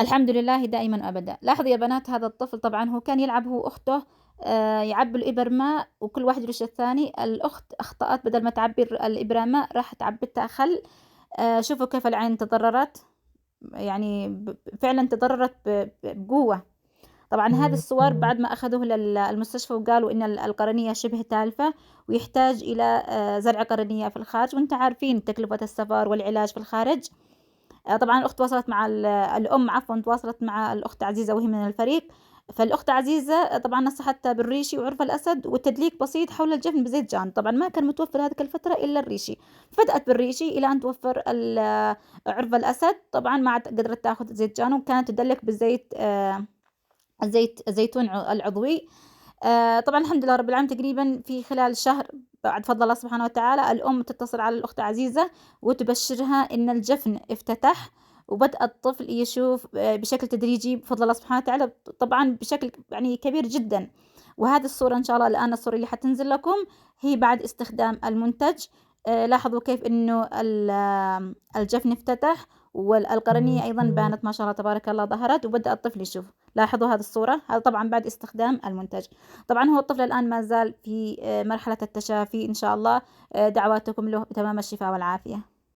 الحمد لله دائمًا وأبدًا. لاحظوا يا بنات هذا الطفل طبعًا هو كان يلعب هو وأخته يعبّوا الإبر ماء وكل واحد يرش الثاني، الأخت أخطأت بدل ما تعبّي الإبرة ماء راحت عبّتها خَل، شوفوا كيف العين تضرّرت، يعني فعلًا تضرّرت بقوة. طبعًا هذه إمم، الصور إمم، بعد ما أخذوه المستشفى وقالوا إن القرنية شِبه تالفة ويحتاج إلى زرع قرنية في الخارج، وأنتم عارفين تكلفة السفر والعلاج في الخارج. طبعًا الأخت تواصلت مع الأم عفوًا تواصلت مع الأخت عزيزة وهي من الفريق، فالأخت عزيزة طبعًا نصحتها بالريشي وعرف الأسد وتدليك بسيط حول الجفن بزيت جان، طبعًا ما كان متوفر هذيك الفترة إلا الريشي، بدأت بالريشي إلى أن توفر عرف الأسد، طبعًا ما عاد قدرت تاخذ زيت جان وكانت تدلك بالزيت زيتون العضوي. طبعًا الحمد لله رب العالمين تقريبًا في خلال شهر بعد فضل الله سبحانه وتعالى، الأم تتصل على الأخت عزيزة وتبشرها إن الجفن افتتح، وبدأ الطفل يشوف بشكل تدريجي بفضل الله سبحانه وتعالى، طبعًا بشكل يعني كبير جدًا، وهذه الصورة إن شاء الله الآن الصورة اللي حتنزل لكم هي بعد استخدام المنتج. لاحظوا كيف إنه الجفن افتتح إمم، القرنية أيضًا إمم. بانت ما شاء الله تبارك الله ظهرت، وبدأ الطفل يشوف. لاحظوا هذه الصورة، هذا طبعًا بعد استخدام المنتج. طبعًا هو الطفل الآن ما زال في مرحلة التشافي إن شاء الله، دعواتكم له بتمام الشفاء والعافية.